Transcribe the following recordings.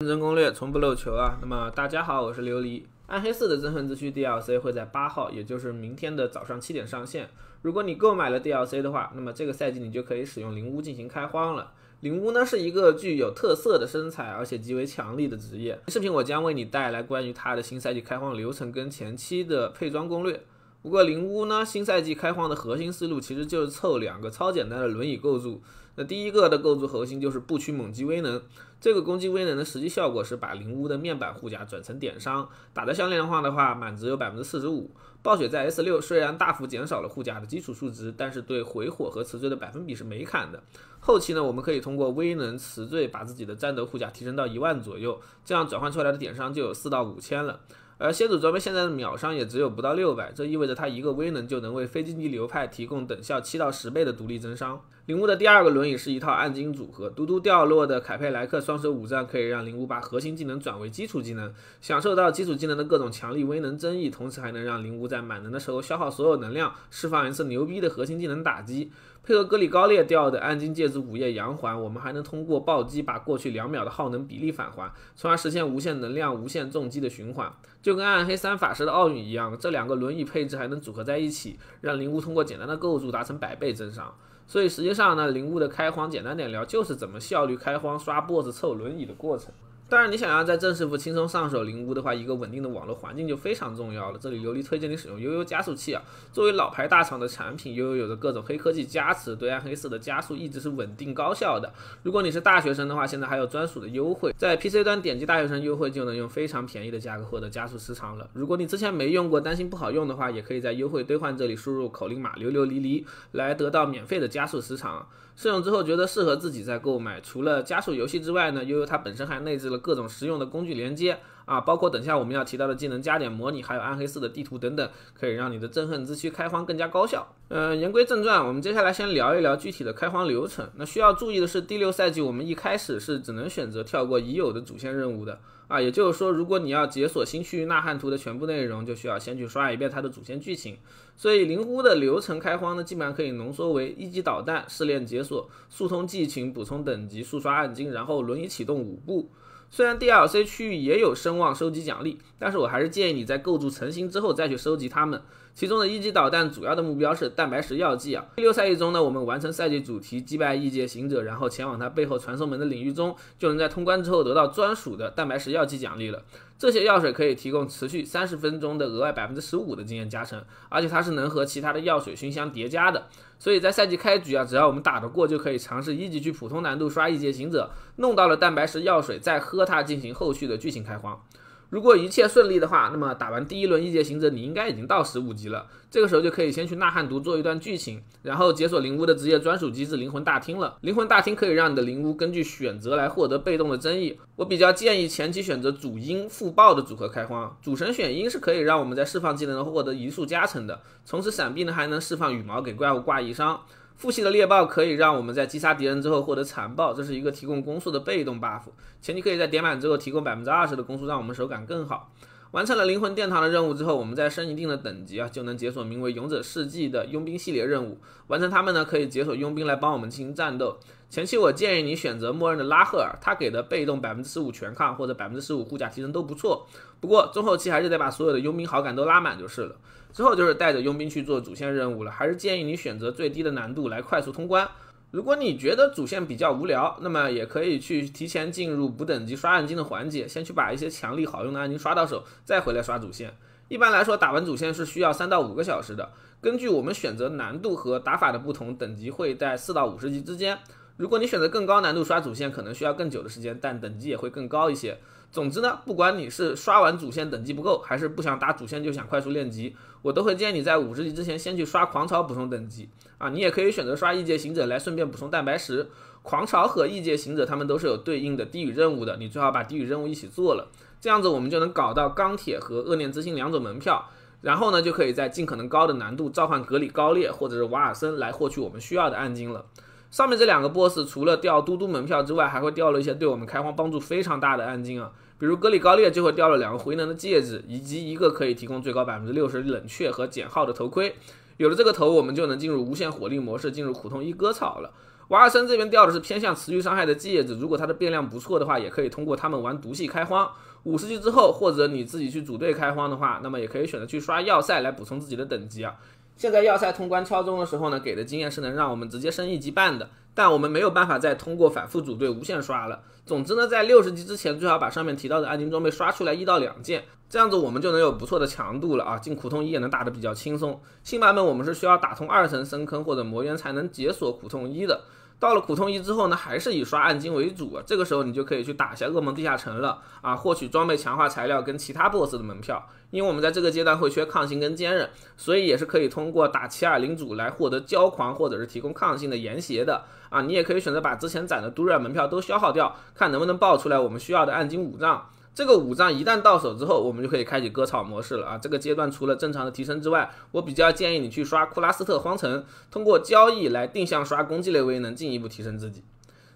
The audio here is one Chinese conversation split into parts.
认真攻略，从不漏球啊！那么大家好，我是琉璃。暗黑4的憎恨之躯 DLC 会在8号，也就是明天的早上7点上线。如果你购买了 DLC 的话，那么这个赛季你就可以使用灵巫进行开荒了。灵巫呢是一个具有特色的身材，而且极为强力的职业。视频我将为你带来关于它的新赛季开荒流程跟前期的配装攻略。不过灵巫呢，新赛季开荒的核心思路其实就是凑2个超简单的轮椅构筑。那第一个的构筑核心就是不屈猛击威能，这个攻击威能的实际效果是把灵巫的面板护甲转成点伤，打得像连环的话，满值有 45%。暴雪在 S6 虽然大幅减少了护甲的基础数值，但是对回火和词缀的百分比是没砍的。后期呢，我们可以通过威能词缀把自己的战斗护甲提升到1万左右，这样转换出来的点伤就有4到5千了。而先祖装备现在的秒伤也只有不到600，这意味着它一个威能就能为非竞技流派提供等效7到10倍的独立增伤。灵巫的第二个轮椅是一套暗金组合，嘟嘟掉落的凯佩莱克双手武藏可以让灵巫把核心技能转为基础技能，享受到基础技能的各种强力威能增益，同时还能让灵巫在满能的时候消耗所有能量，释放一次牛逼的核心技能打击。配合格里高列掉的暗金戒指午夜阳环，我们还能通过暴击把过去2秒的耗能比例返还，从而实现无限能量、无限重击的循环。就跟暗黑3法师的奥运一样，这2个轮椅配置还能组合在一起，让灵巫通过简单的构筑达成100倍增伤。所以实际上呢，灵巫的开荒简单点聊就是怎么效率开荒刷 BOSS 凑轮椅的过程。当然，你想要在正师傅轻松上手灵巫的话，一个稳定的网络环境就非常重要了。这里琉璃推荐你使用悠悠加速器啊，作为老牌大厂的产品，悠悠有着各种黑科技加持，对暗黑4的加速一直是稳定高效的。如果你是大学生的话，现在还有专属的优惠，在 PC 端点击大学生优惠就能用非常便宜的价格获得加速时长了。如果你之前没用过，担心不好用的话，也可以在优惠兑换这里输入口令码琉璃离来得到免费的加速时长。试用之后觉得适合自己再购买。除了加速游戏之外呢，悠悠它本身还内置了各种实用的工具连接啊，包括等下我们要提到的技能加点模拟，还有暗黑4的地图等等，可以让你的憎恨之躯开荒更加高效。言归正传，我们接下来先聊一聊具体的开荒流程。那需要注意的是，第6赛季我们一开始是只能选择跳过已有的主线任务的啊，也就是说，如果你要解锁新区域呐喊图的全部内容，就需要先去刷一遍它的主线剧情。所以灵巫的流程开荒呢，基本上可以浓缩为1级导弹、试炼解锁、速通剧情、补充等级、速刷暗金，然后轮椅启动5步。虽然 DLC 区域也有声望收集奖励，但是我还是建议你在构筑成型之后再去收集它们。其中的1级导弹主要的目标是蛋白石药剂啊。第6赛季中呢，我们完成赛季主题击败异界行者，然后前往他背后传送门的领域中，就能在通关之后得到专属的蛋白石药剂奖励了。这些药水可以提供持续30分钟的额外 15% 的经验加成，而且它是能和其他的药水熏香叠加的。所以在赛季开局啊，只要我们打得过，就可以尝试1级去普通难度刷异界行者，弄到了蛋白石药水，再喝它进行后续的剧情开荒。如果一切顺利的话，那么打完第1轮异界行者，你应该已经到15级了。这个时候就可以先去呐喊图做一段剧情，然后解锁灵巫的职业专属机制灵魂大厅了。灵魂大厅可以让你的灵巫根据选择来获得被动的增益。我比较建议前期选择主鹰副爆的组合开荒，主神选鹰是可以让我们在释放技能获得移速加成的，同时闪避呢还能释放羽毛给怪物挂异伤。副系的猎豹可以让我们在击杀敌人之后获得残爆，这是一个提供攻速的被动 buff， 前期可以在点满之后提供 20% 的攻速，让我们手感更好。完成了灵魂殿堂的任务之后，我们再升一定的等级啊，就能解锁名为勇者世纪的佣兵系列任务。完成它们呢，可以解锁佣兵来帮我们进行战斗。前期我建议你选择默认的拉赫尔，他给的被动 15% 全抗或者 15% 护甲提升都不错。不过中后期还是得把所有的佣兵好感都拉满就是了。之后就是带着佣兵去做主线任务了，还是建议你选择最低的难度来快速通关。如果你觉得主线比较无聊，那么也可以去提前进入补等级刷暗金的环节，先去把一些强力好用的暗金刷到手，再回来刷主线。一般来说打完主线是需要3到5个小时的，根据我们选择难度和打法的不同，等级会在4到50级之间。如果你选择更高难度刷主线，可能需要更久的时间，但等级也会更高一些。总之呢，不管你是刷完主线等级不够，还是不想打主线就想快速练级，我都会建议你在50级之前先去刷狂潮补充等级啊。你也可以选择刷异界行者来顺便补充蛋白石。狂潮和异界行者他们都是有对应的低语任务的，你最好把低语任务一起做了，这样子我们就能搞到钢铁和恶念之心2种门票，然后呢就可以在尽可能高的难度召唤格里高列或者是瓦尔森来获取我们需要的暗金了。上面这2个 boss 除了掉嘟嘟门票之外，还会掉了一些对我们开荒帮助非常大的暗金啊，比如格里高列就会掉了2个回能的戒指，以及一个可以提供最高 60% 冷却和减耗的头盔。有了这个头，我们就能进入无限火力模式，进入苦痛一割草了。瓦尔森这边掉的是偏向持续伤害的戒指，如果它的变量不错的话，也可以通过他们玩毒系开荒。50级之后，或者你自己去组队开荒的话，那么也可以选择去刷要塞来补充自己的等级啊。现在要塞通关敲钟的时候呢，给的经验是能让我们直接升1级半的，但我们没有办法再通过反复组队无限刷了。总之呢，在60级之前最好把上面提到的暗金装备刷出来1到2件，这样子我们就能有不错的强度了啊，进苦痛1也能打得比较轻松。新版本我们是需要打通2层深坑或者魔渊才能解锁苦痛1的。到了苦痛1之后呢，还是以刷暗金为主啊，这个时候你就可以去打一下噩梦地下城了啊，获取装备强化材料跟其他 BOSS 的门票。因为我们在这个阶段会缺抗性跟坚韧，所以也是可以通过打7-2领主来获得骄狂或者是提供抗性的盐鞋的啊。你也可以选择把之前攒的都瑞尔门票都消耗掉，看能不能爆出来我们需要的暗金5杖。这个5杖一旦到手之后，我们就可以开启割草模式了啊！这个阶段除了正常的提升之外，我比较建议你去刷库拉斯特荒城，通过交易来定向刷攻击类威能，进一步提升自己。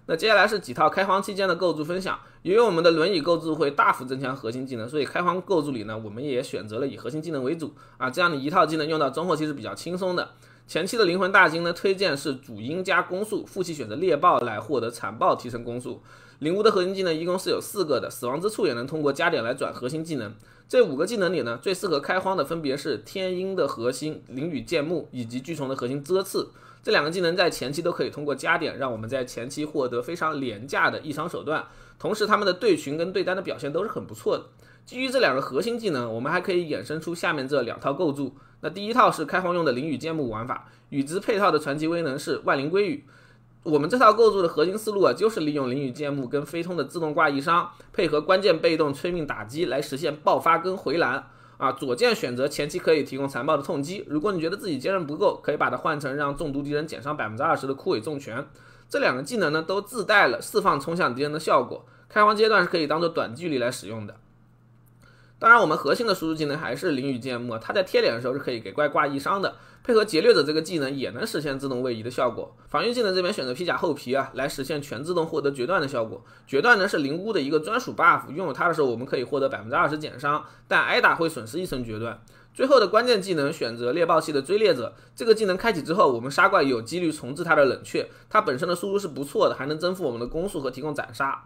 那接下来是几套开荒期间的构筑分享。由于我们的轮椅构筑会大幅增强核心技能，所以开荒构筑里呢，我们也选择了以核心技能为主啊，这样你一套技能用到中后期是比较轻松的。前期的灵魂大金呢，推荐是主音加攻速，副期选择猎豹来获得残暴提升攻速。灵巫的核心技能一共是有4个的，死亡之处也能通过加点来转核心技能。这5个技能里呢，最适合开荒的分别是天鹰的核心、灵羽剑木以及巨虫的核心遮刺。这2个技能在前期都可以通过加点，让我们在前期获得非常廉价的异伤手段，同时他们的对群跟对单的表现都是很不错的。基于这2个核心技能，我们还可以衍生出下面这2套构筑。那第一套是开荒用的灵羽剑木玩法，与之配套的传奇威能是万灵归羽。我们这套构筑的核心思路啊，就是利用灵羽剑木跟飞通的自动挂异伤，配合关键被动催命打击来实现爆发跟回蓝啊。左键选择前期可以提供残暴的痛击，如果你觉得自己坚韧不够，可以把它换成让中毒敌人减伤 20% 的枯萎重拳。这2个技能呢，都自带了释放冲向敌人的效果，开荒阶段是可以当做短距离来使用的。当然我们核心的输出技能还是灵羽剑木，它在贴脸的时候是可以给怪挂异伤的，配合劫掠者这个技能也能实现自动位移的效果。防御技能这边选择披甲厚皮啊，来实现全自动获得决断的效果。决断呢是灵巫的一个专属 buff， 拥有它的时候我们可以获得 20% 减伤，但挨打会损失1层决断。最后的关键技能选择猎豹系的追猎者，这个技能开启之后，我们杀怪有几率重置它的冷却，它本身的输出是不错的，还能增幅我们的攻速和提供斩杀。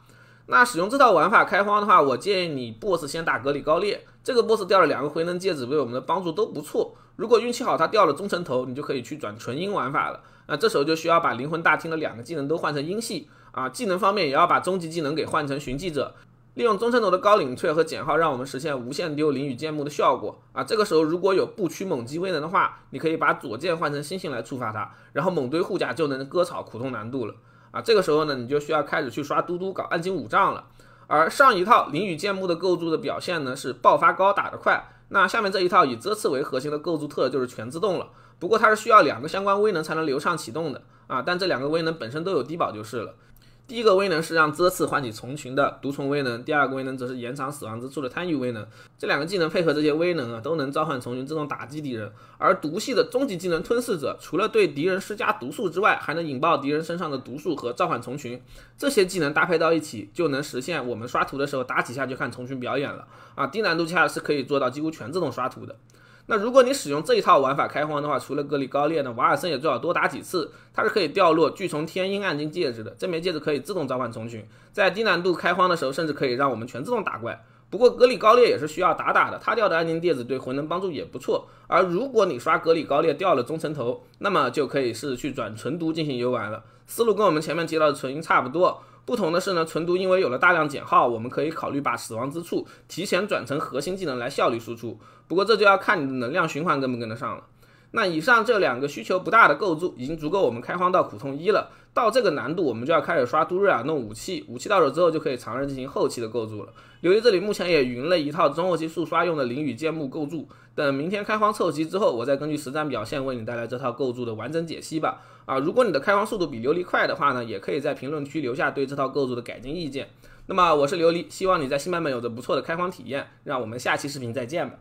那使用这套玩法开荒的话，我建议你 BOSS 先打格里高列，这个 BOSS 掉了2个回能戒指，对我们的帮助都不错。如果运气好，他掉了忠诚头，你就可以去转纯阴玩法了。那这时候就需要把灵魂大厅的2个技能都换成阴系啊，技能方面也要把终极技能给换成寻迹者，利用忠诚头的高领退和减号，让我们实现无限丢灵羽剑木的效果啊。这个时候如果有不屈猛击威能的话，你可以把左键换成星星来触发它，然后猛堆护甲就能割草苦痛难度了。啊，这个时候呢，你就需要开始去刷嘟嘟搞暗金5杖了。而上一套灵羽剑木的构筑的表现呢是爆发高打得快，那下面这一套以遮刺为核心的构筑特就是全自动了，不过它是需要2个相关威能才能流畅启动的啊，但这2个威能本身都有低保就是了。第一个威能是让遮刺唤起虫群的毒虫威能，第2个威能则是延长死亡之处的贪欲威能。这2个技能配合这些威能啊，都能召唤虫群自动打击敌人。而毒系的终极技能吞噬者，除了对敌人施加毒素之外，还能引爆敌人身上的毒素和召唤虫群。这些技能搭配到一起，就能实现我们刷图的时候打几下就看虫群表演了啊！低难度下是可以做到几乎全自动刷图的。那如果你使用这一套玩法开荒的话，除了格里高列呢，瓦尔森也最好多打几次，它是可以掉落巨虫天鹰暗金戒指的，这枚戒指可以自动召唤虫群，在低难度开荒的时候甚至可以让我们全自动打怪。不过格里高列也是需要打的，他掉的暗金戒指对魂能帮助也不错。而如果你刷格里高列掉了忠诚头，那么就可以是去转纯毒进行游玩了，思路跟我们前面提到的纯阴差不多。不同的是呢，纯毒因为有了大量减耗，我们可以考虑把死亡之处提前转成核心技能来效率输出，不过这就要看你的能量循环跟不跟得上了。那以上这2个需求不大的构筑已经足够我们开荒到苦痛1了，到这个难度我们就要开始刷都瑞尔弄武器，武器到手之后就可以尝试进行后期的构筑了。由于这里目前也云了一套中后期速刷用的灵羽剑木构筑，等明天开荒凑齐之后，我再根据实战表现为你带来这套构筑的完整解析吧。如果你的开荒速度比琉璃快的话呢，也可以在评论区留下对这套构筑的改进意见。那么我是琉璃，希望你在新版本有着不错的开荒体验，让我们下期视频再见吧。